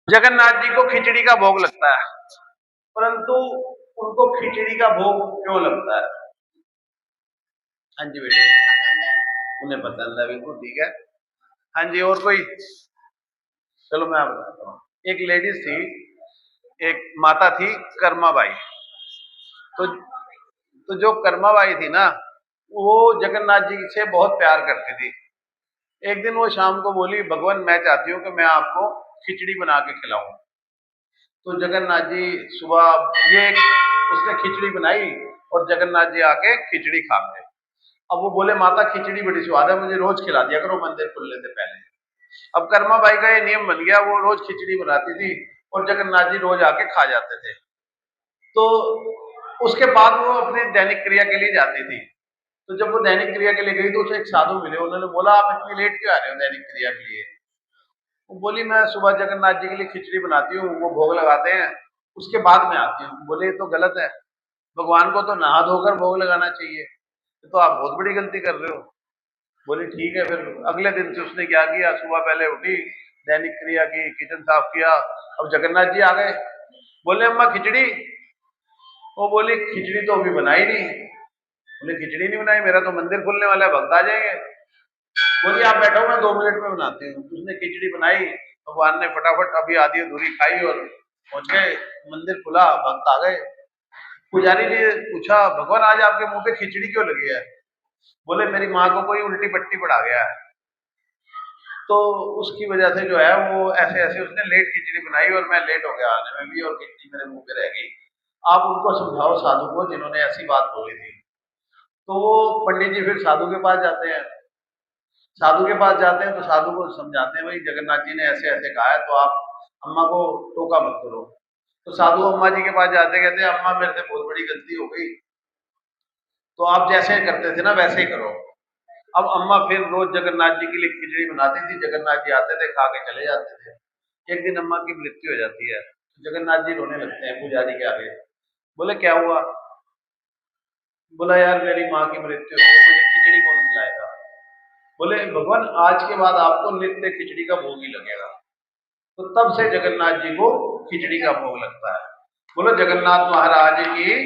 जगन्नाथ जी को खिचड़ी का भोग लगता है, परंतु उनको खिचड़ी का भोग क्यों लगता है? हाँ जी बेटे, उन्हें पसंद है, बिल्कुल ठीक है। हाँ जी, और कोई? चलो मैं आपको बताता हूँ। एक लेडीज थी, एक माता थी कर्माबाई। तो जो कर्माबाई थी ना, वो जगन्नाथ जी से बहुत प्यार करती थी। एक दिन वो शाम को बोली, भगवान मैं चाहती हूँ कि मैं आपको खिचड़ी बना के खिलाऊं। तो जगन्नाथ जी सुबह उसने खिचड़ी बनाई और जगन्नाथ जी आके खिचड़ी खा गए। अब वो बोले, माता खिचड़ी बड़ी स्वाद है, मुझे रोज खिला दिया करो मंदिर खुलने से पहले। अब कर्माबाई का ये नियम बन गया, वो रोज खिचड़ी बनाती थी और जगन्नाथ जी रोज आके खा जाते थे। तो उसके बाद वो अपने दैनिक क्रिया के लिए जाती थी। तो जब वो दैनिक क्रिया के लिए गई तो उसे एक साधु मिले। उन्होंने बोला, आप इतनी लेट क्यों आ रहे हो दैनिक क्रिया के लिए? वो बोली, मैं सुबह जगन्नाथ जी के लिए खिचड़ी बनाती हूँ, वो भोग लगाते हैं, उसके बाद में आती हूँ। बोले, ये तो गलत है, भगवान को तो नहा धोकर भोग लगाना चाहिए, तो आप बहुत बड़ी गलती कर रहे हो। बोले ठीक है। फिर अगले दिन से उसने क्या किया, सुबह पहले उठी, दैनिक क्रिया की, किचन साफ किया। अब जगन्नाथ जी आ गए, बोले अम्मा खिचड़ी। वो बोली, खिचड़ी तो अभी बनाई नहीं। बोले, खिचड़ी नहीं बनाई? मेरा तो मंदिर खुलने वाला है, भक्त आ जाएंगे। बोली, आप बैठो, मैं 2 मिनट में बनाती हूँ। उसने खिचड़ी बनाई, भगवान ने फटाफट अभी आधी अधूरी खाई और पहुंच गए। मंदिर खुला, भक्त आ गए। पुजारी ने पूछा, भगवान आज आपके मुंह पे खिचड़ी क्यों लगी है? बोले, मेरी माँ को कोई उल्टी पट्टी पड़ा गया है, तो उसकी वजह से जो है वो ऐसे ऐसे उसने लेट खिचड़ी बनाई और मैं लेट हो गया आने में भी, और खिचड़ी मेरे मुंह पे रह गई। आप उनको समझाओ, साधु को, जिन्होंने ऐसी बात बोली थी। तो वो पंडित जी फिर साधु के पास जाते हैं। साधु के पास जाते हैं तो साधु को समझाते हैं, भाई जगन्नाथ जी ने ऐसे ऐसे कहा है, तो आप अम्मा को टोका मत करो। तो साधु अम्मा जी के पास जाते, कहते हैं, अम्मा मेरे से बहुत बड़ी गलती हो गई, तो आप जैसे करते थे ना वैसे ही करो। अब अम्मा फिर रोज जगन्नाथ जी के लिए खिचड़ी बनाती थी, जगन्नाथ जी आते थे, खा के चले जाते थे। एक दिन अम्मा की मृत्यु हो जाती है, तो जगन्नाथ जी रोने लगते हैं पुजारी के आगे। बोले, क्या हुआ? बोला, यार मेरी माँ की मृत्यु हो गई, मुझे खिचड़ी कौन खिलाएगा? बोले, भगवान आज के बाद आपको नित्य खिचड़ी का भोग ही लगेगा। तो तब से जगन्नाथ जी को खिचड़ी का भोग लगता है। बोलो जगन्नाथ महाराज की।